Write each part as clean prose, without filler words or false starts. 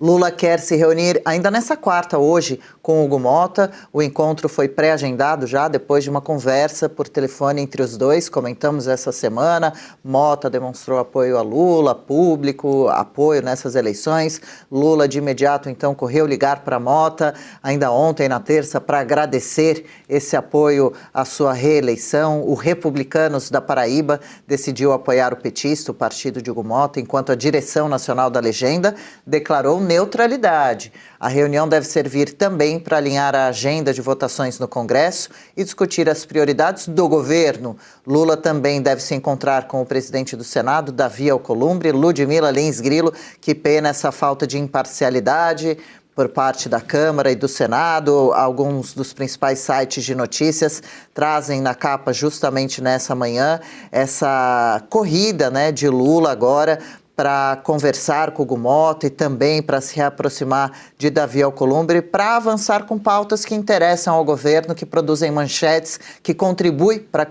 Lula quer se reunir ainda nessa quarta, hoje, com Hugo Mota. O encontro foi pré-agendado já, depois de uma conversa por telefone entre os dois. Comentamos essa semana. Mota demonstrou apoio a Lula, público, apoio nessas eleições. Lula, de imediato, então, correu ligar para Mota, ainda ontem, na terça, para agradecer esse apoio à sua reeleição. O Republicanos da Paraíba decidiu apoiar o petista, o partido de Hugo Mota, enquanto a direção nacional da legenda declarou neutralidade. A reunião deve servir também para alinhar a agenda de votações no Congresso e discutir as prioridades do governo. Lula também deve se encontrar com o presidente do Senado, Davi Alcolumbre, Ludmila Lins Grilo, que pena essa falta de imparcialidade por parte da Câmara e do Senado. Alguns dos principais sites de notícias trazem na capa, justamente nessa manhã, essa corrida, de Lula agora para conversar com o Hugo Mota e também para se reaproximar de Davi Alcolumbre, para avançar com pautas que interessam ao governo, que produzem manchetes, que contribuem para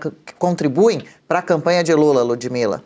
a campanha de Lula, Ludmila.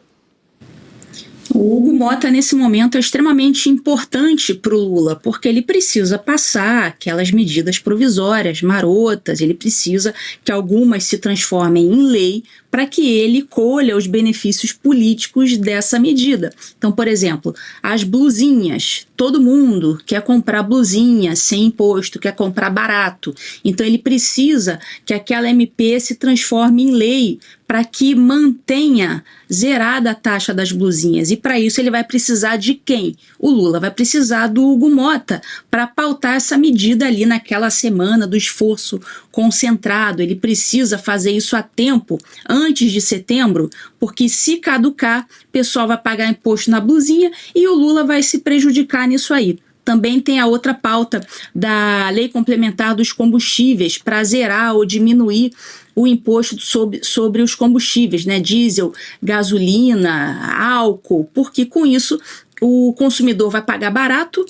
O Hugo Mota, nesse momento, é extremamente importante para o Lula, porque ele precisa passar aquelas medidas provisórias, marotas, ele precisa que algumas se transformem em lei para que ele colha os benefícios políticos dessa medida. Então, por exemplo, as blusinhas, todo mundo quer comprar blusinha sem imposto, quer comprar barato. Então, ele precisa que aquela MP se transforme em lei para que mantenha zerada a taxa das blusinhas. E para isso ele vai precisar de quem? O Lula vai precisar do Hugo Mota para pautar essa medida ali naquela semana do esforço concentrado. Ele precisa fazer isso a tempo, antes de setembro, porque se caducar, o pessoal vai pagar imposto na blusinha e o Lula vai se prejudicar nisso aí. Também tem a outra pauta da Lei Complementar dos Combustíveis para zerar ou diminuir o imposto sobre os combustíveis, diesel, gasolina, álcool, porque com isso o consumidor vai pagar barato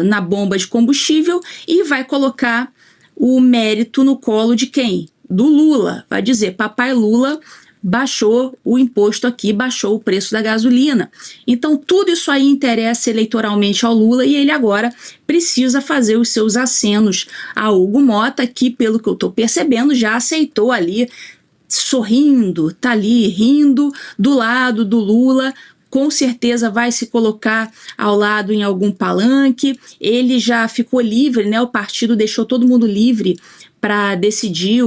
na bomba de combustível e vai colocar o mérito no colo de quem? Do Lula. Vai dizer, papai Lula baixou o imposto aqui, baixou o preço da gasolina. Então, tudo isso aí interessa eleitoralmente ao Lula e ele agora precisa fazer os seus acenos a Hugo Mota, que, pelo que eu estou percebendo, já aceitou ali, sorrindo, tá ali rindo do lado do Lula. Com certeza vai se colocar ao lado em algum palanque. Ele já ficou livre, o partido deixou todo mundo livre para decidir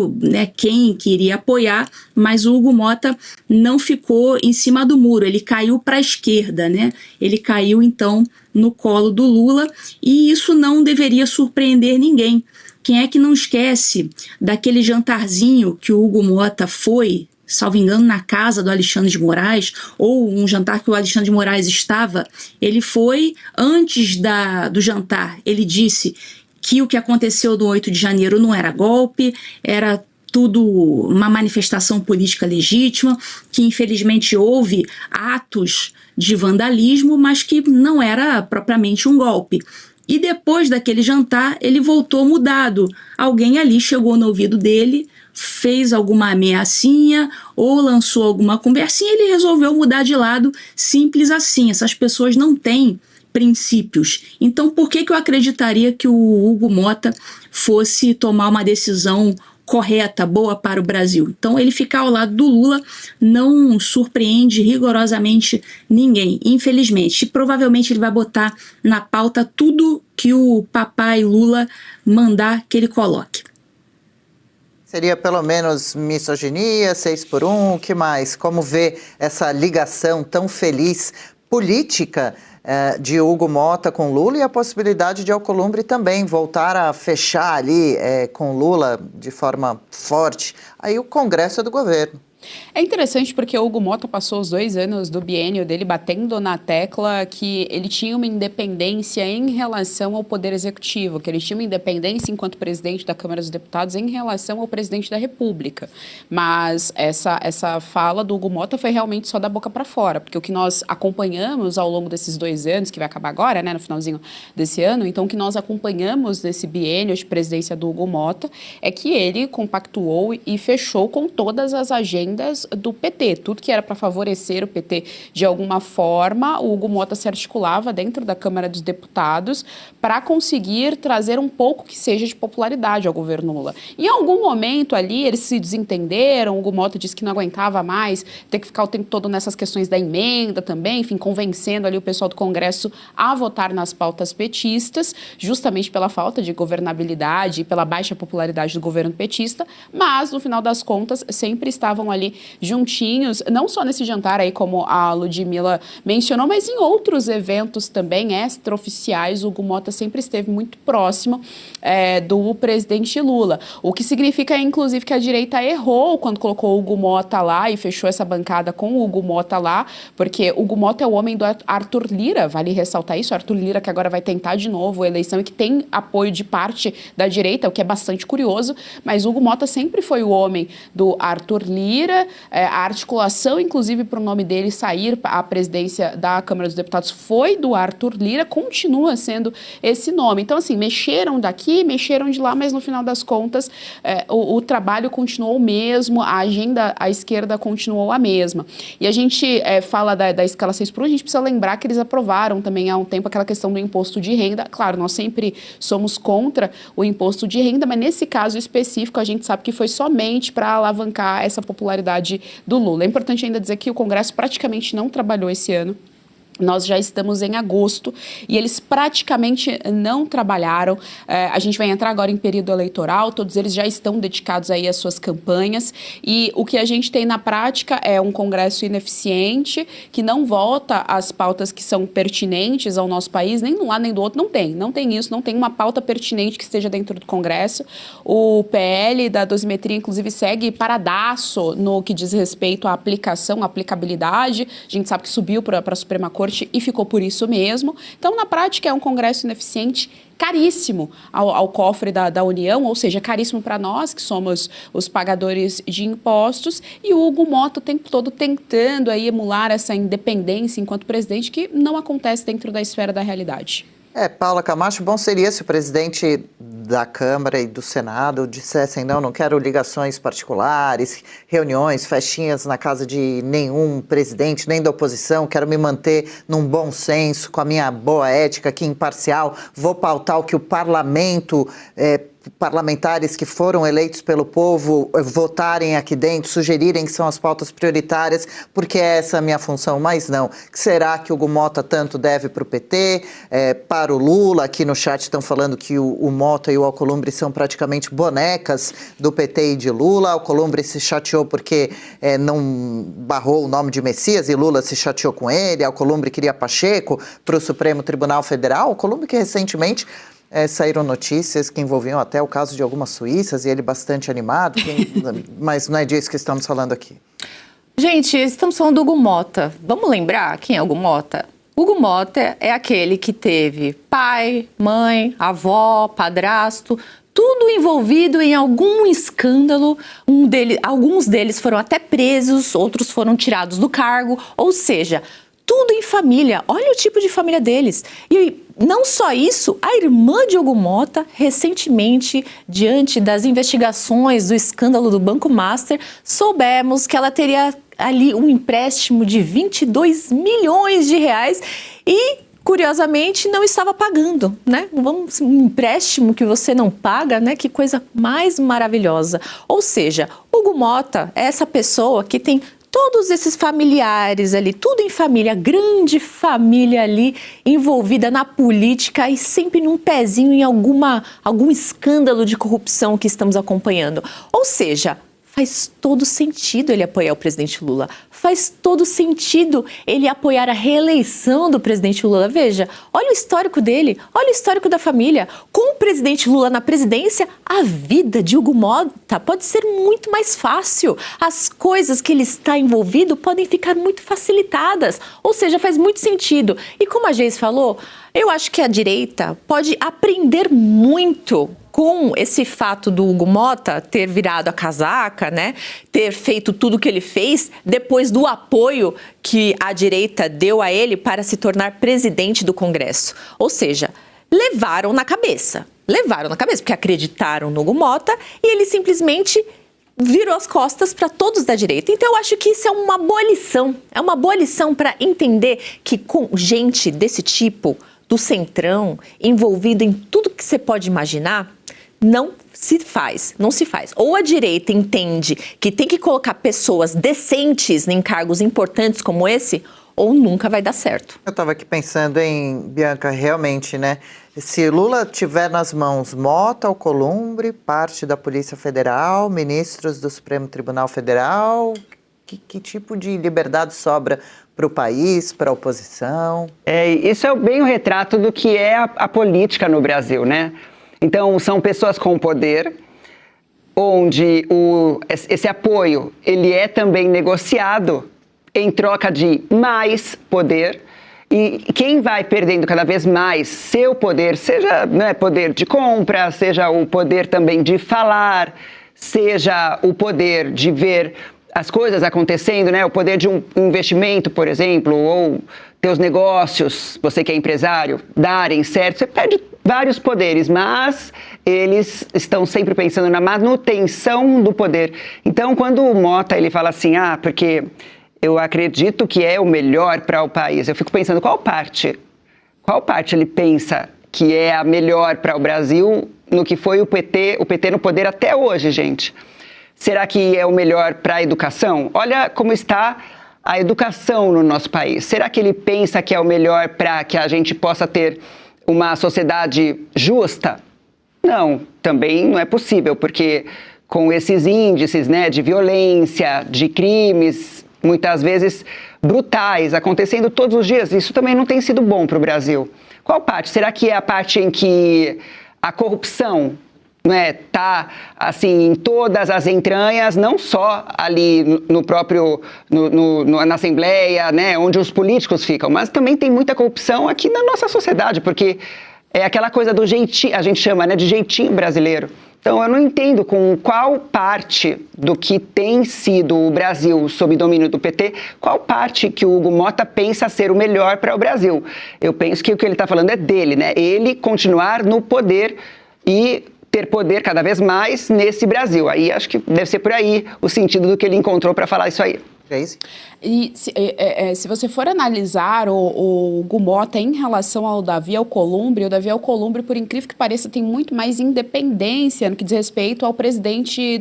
quem queria apoiar, mas o Hugo Mota não ficou em cima do muro, ele caiu para a esquerda, ele caiu então no colo do Lula e isso não deveria surpreender ninguém. Quem é que não esquece daquele jantarzinho que o Hugo Mota foi, salvo engano, na casa do Alexandre de Moraes, ou um jantar que o Alexandre de Moraes estava? Ele foi, antes do jantar, ele disse que o que aconteceu no 8 de janeiro não era golpe, era tudo uma manifestação política legítima, que infelizmente houve atos de vandalismo, mas que não era propriamente um golpe. E depois daquele jantar, ele voltou mudado. Alguém ali chegou no ouvido dele, fez alguma ameaçinha ou lançou alguma conversinha e ele resolveu mudar de lado, simples assim. Essas pessoas não têm princípios. Então, por que eu acreditaria que o Hugo Mota fosse tomar uma decisão correta, boa para o Brasil? Então, ele ficar ao lado do Lula não surpreende rigorosamente ninguém, infelizmente. E provavelmente ele vai botar na pauta tudo que o papai Lula mandar que ele coloque. Seria pelo menos misoginia, 6x1, o que mais? Como vê essa ligação tão feliz política de Hugo Mota com Lula e a possibilidade de Alcolumbre também voltar a fechar ali com Lula de forma forte? Aí o Congresso é do governo. É interessante porque o Hugo Mota passou os 2 anos do biênio dele batendo na tecla que ele tinha uma independência em relação ao Poder Executivo, que ele tinha uma independência enquanto presidente da Câmara dos Deputados em relação ao presidente da República. Mas essa fala do Hugo Mota foi realmente só da boca para fora, porque o que nós acompanhamos ao longo desses 2 anos, que vai acabar agora, no finalzinho desse ano, então o que nós acompanhamos nesse biênio de presidência do Hugo Mota é que ele compactuou e fechou com todas as agendas agendas do PT. Tudo que era para favorecer o PT de alguma forma, o Hugo Mota se articulava dentro da Câmara dos Deputados para conseguir trazer um pouco que seja de popularidade ao governo Lula. Em algum momento ali, eles se desentenderam, o Hugo Mota disse que não aguentava mais ter que ficar o tempo todo nessas questões da emenda também, enfim, convencendo ali o pessoal do Congresso a votar nas pautas petistas, justamente pela falta de governabilidade e pela baixa popularidade do governo petista, mas, no final das contas, sempre estavam ali juntinhos, não só nesse jantar aí, como a Ludmilla mencionou, mas em outros eventos também extraoficiais. O Hugo Mota sempre esteve muito próximo do presidente Lula, o que significa, inclusive, que a direita errou quando colocou o Hugo Mota lá e fechou essa bancada com o Hugo Mota lá, porque o Hugo Mota é o homem do Arthur Lira, vale ressaltar isso, Arthur Lira que agora vai tentar de novo a eleição e que tem apoio de parte da direita, o que é bastante curioso, mas o Hugo Mota sempre foi o homem do Arthur Lira, a articulação, inclusive, para o nome dele sair à presidência da Câmara dos Deputados foi do Arthur Lira, continua sendo esse nome. Então, assim, mexeram daqui, mexeram de lá, mas no final das contas, o trabalho continuou o mesmo, a agenda à esquerda continuou a mesma. E a gente fala da escala 6 por 1, a gente precisa lembrar que eles aprovaram também há um tempo aquela questão do imposto de renda. Claro, nós sempre somos contra o imposto de renda, mas nesse caso específico a gente sabe que foi somente para alavancar essa popularidade do Lula. É importante ainda dizer que o Congresso praticamente não trabalhou esse ano. Nós já estamos em agosto e eles praticamente não trabalharam. A gente vai entrar agora em período eleitoral, todos eles já estão dedicados aí às suas campanhas e o que a gente tem na prática é um Congresso ineficiente, que não vota as pautas que são pertinentes ao nosso país, nem de um lado nem do outro, não tem isso, não tem uma pauta pertinente que esteja dentro do Congresso. O PL da dosimetria, inclusive, segue paradaço no que diz respeito à aplicação, à aplicabilidade. A gente sabe que subiu para a Suprema Corte e ficou por isso mesmo. Então, na prática, é um Congresso ineficiente, caríssimo ao cofre da União, ou seja, caríssimo para nós, que somos os pagadores de impostos, e o Hugo Mota o tempo todo tentando aí emular essa independência enquanto presidente, que não acontece dentro da esfera da realidade. Paula Camacho, bom seria se o presidente da Câmara e do Senado dissessem não quero ligações particulares, reuniões, festinhas na casa de nenhum presidente, nem da oposição, quero me manter num bom senso, com a minha boa ética aqui imparcial, vou pautar o que o parlamento parlamentares que foram eleitos pelo povo votarem aqui dentro, sugerirem que são as pautas prioritárias, porque essa é a minha função, mas não. Será que o Hugo Mota tanto deve para o PT, para o Lula? Aqui no chat estão falando que o Mota e o Alcolumbre são praticamente bonecas do PT e de Lula. O Alcolumbre se chateou porque não barrou o nome de Messias e Lula se chateou com ele. O Alcolumbre queria Pacheco para o Supremo Tribunal Federal. O Alcolumbre que recentemente saíram notícias que envolviam até o caso de algumas suíças e ele bastante animado, mas não é disso que estamos falando aqui. Gente, estamos falando do Hugo Mota. Vamos lembrar quem é Hugo Mota? Hugo Mota é aquele que teve pai, mãe, avó, padrasto, tudo envolvido em algum escândalo. Alguns deles foram até presos, outros foram tirados do cargo, ou seja, tudo em família. Olha o tipo de família deles. E não só isso, a irmã de Hugo Mota, recentemente, diante das investigações do escândalo do Banco Master, soubemos que ela teria ali um empréstimo de 22 milhões de reais e, curiosamente, não estava pagando, né? Um empréstimo que você não paga, né? Que coisa mais maravilhosa. Ou seja, Hugo Mota é essa pessoa que tem todos esses familiares ali, tudo em família, grande família ali envolvida na política e sempre num pezinho em algum escândalo de corrupção que estamos acompanhando. Ou seja, faz todo sentido ele apoiar o presidente Lula. Faz todo sentido ele apoiar a reeleição do presidente Lula. Veja, olha o histórico dele, olha o histórico da família. Com o presidente Lula na presidência, a vida de Hugo Mota pode ser muito mais fácil. As coisas que ele está envolvido podem ficar muito facilitadas. Ou seja, faz muito sentido. E como a Geis falou, eu acho que a direita pode aprender muito com esse fato do Hugo Mota ter virado a casaca, né? Ter feito tudo o que ele fez depois do apoio que a direita deu a ele para se tornar presidente do Congresso. Ou seja, levaram na cabeça, porque acreditaram no Hugo Mota e ele simplesmente virou as costas para todos da direita. Então eu acho que isso é uma boa lição. É uma boa lição para entender que com gente desse tipo, do centrão, envolvido em tudo que você pode imaginar, não se faz. Ou a direita entende que tem que colocar pessoas decentes em cargos importantes como esse, ou nunca vai dar certo. Eu estava aqui pensando em, Bianca, realmente, né? Se Lula tiver nas mãos Mota, Alcolumbre, parte da Polícia Federal, ministros do Supremo Tribunal Federal, que tipo de liberdade sobra para o país, para a oposição? Isso é bem o retrato do que é a política no Brasil, né? Então, são pessoas com poder, onde esse apoio ele é também negociado em troca de mais poder. E quem vai perdendo cada vez mais seu poder, seja poder de compra, seja o poder também de falar, seja o poder de ver as coisas acontecendo, né? O poder de um investimento, por exemplo, ou teus negócios, você que é empresário, darem certo, você perde vários poderes, mas eles estão sempre pensando na manutenção do poder. Então, quando o Mota ele fala assim, porque eu acredito que é o melhor para o país, eu fico pensando qual parte ele pensa que é a melhor para o Brasil no que foi o PT no poder até hoje, gente. Será que é o melhor para a educação? Olha como está a educação no nosso país. Será que ele pensa que é o melhor para que a gente possa ter uma sociedade justa? Não, também não é possível, porque com esses índices, né, de violência, de crimes, muitas vezes brutais, acontecendo todos os dias, isso também não tem sido bom para o Brasil. Qual parte? Será que é a parte em que a corrupção tá assim em todas as entranhas, não só ali no próprio na Assembleia, né, onde os políticos ficam, mas também tem muita corrupção aqui na nossa sociedade, porque é aquela coisa do jeitinho, a gente chama, né, de jeitinho brasileiro. Então eu não entendo com qual parte do que tem sido o Brasil sob domínio do PT, qual parte que o Hugo Mota pensa ser o melhor para o Brasil. Eu penso que o que ele está falando é dele, né? Ele continuar no poder e ter poder cada vez mais nesse Brasil. Aí acho que deve ser por aí o sentido do que ele encontrou para falar isso aí. E se você for analisar o Hugo Mota em relação ao Davi Alcolumbre, o Davi Alcolumbre, por incrível que pareça, tem muito mais independência no que diz respeito ao presidente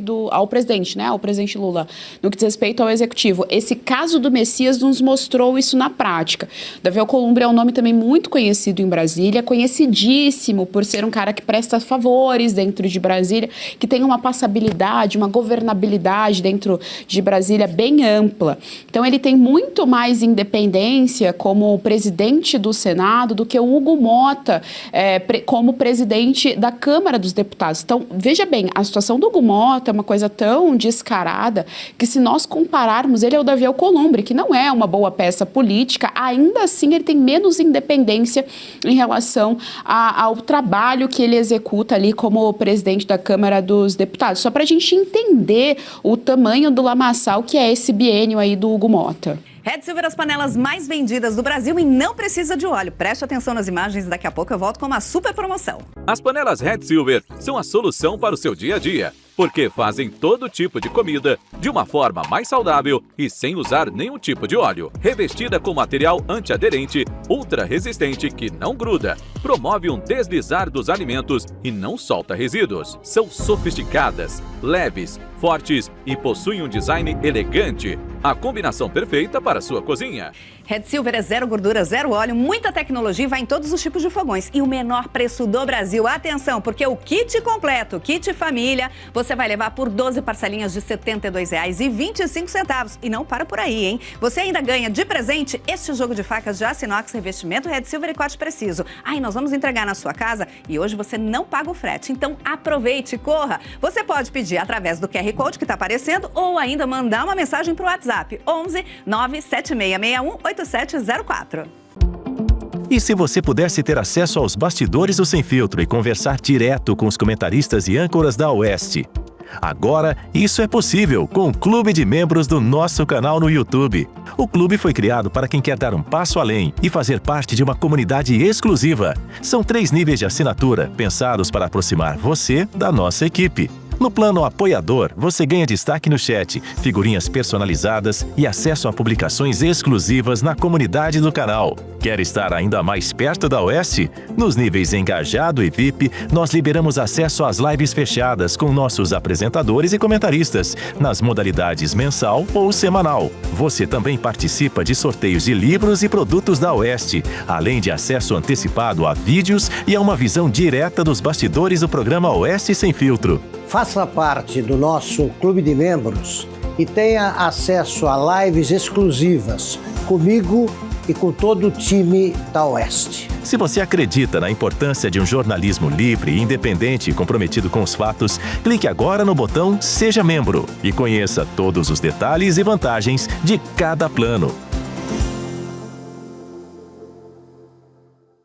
Lula, no que diz respeito ao executivo. Esse caso do Messias nos mostrou isso na prática. Davi Alcolumbre é um nome também muito conhecido em Brasília, conhecidíssimo por ser um cara que presta favores dentro de Brasília, que tem uma passabilidade, uma governabilidade dentro de Brasília bem ampla. Então ele tem muito mais independência como presidente do Senado do que o Hugo Mota como presidente da Câmara dos Deputados. Então, veja bem, a situação do Hugo Mota é uma coisa tão descarada que, se nós compararmos ele ao Davi Alcolumbre, que não é uma boa peça política, ainda assim ele tem menos independência em relação ao trabalho que ele executa ali como presidente da Câmara dos Deputados. Só para a gente entender o tamanho do lamaçal que é esse biênio aí do Hugo Mota. Red Silver, as panelas mais vendidas do Brasil e não precisa de óleo. Preste atenção nas imagens, daqui a pouco eu volto com uma super promoção. As panelas Red Silver são a solução para o seu dia a dia, porque fazem todo tipo de comida de uma forma mais saudável e sem usar nenhum tipo de óleo. Revestida com material antiaderente, ultra resistente que não gruda, promove um deslizar dos alimentos e não solta resíduos. São sofisticadas, leves, fortes e possuem um design elegante. A combinação perfeita para a sua cozinha. Red Silver é zero gordura, zero óleo, muita tecnologia e vai em todos os tipos de fogões. E o menor preço do Brasil. Atenção, porque o kit completo, kit família, você vai levar por 12 parcelinhas de R$ 72,25. E não para por aí, hein? Você ainda ganha de presente este jogo de facas de aço inox, revestimento Red Silver e corte preciso. Aí nós vamos entregar na sua casa e hoje você não paga o frete. Então aproveite, corra. Você pode pedir através do QR Code que está aparecendo ou ainda mandar uma mensagem para o WhatsApp 11 97661 8704. E se você pudesse ter acesso aos bastidores do Sem Filtro e conversar direto com os comentaristas e âncoras da Oeste? Agora, isso é possível com o Clube de Membros do nosso canal no YouTube. O clube foi criado para quem quer dar um passo além e fazer parte de uma comunidade exclusiva. São 3 níveis de assinatura, pensados para aproximar você da nossa equipe. No plano apoiador, você ganha destaque no chat, figurinhas personalizadas e acesso a publicações exclusivas na comunidade do canal. Quer estar ainda mais perto da Oeste? Nos níveis Engajado e VIP, nós liberamos acesso às lives fechadas com nossos apresentadores e comentaristas, nas modalidades mensal ou semanal. Você também participa de sorteios de livros e produtos da Oeste, além de acesso antecipado a vídeos e a uma visão direta dos bastidores do programa Oeste Sem Filtro. Faça parte do nosso clube de membros e tenha acesso a lives exclusivas comigo e com todo o time da Oeste. Se você acredita na importância de um jornalismo livre, independente e comprometido com os fatos, clique agora no botão Seja Membro e conheça todos os detalhes e vantagens de cada plano.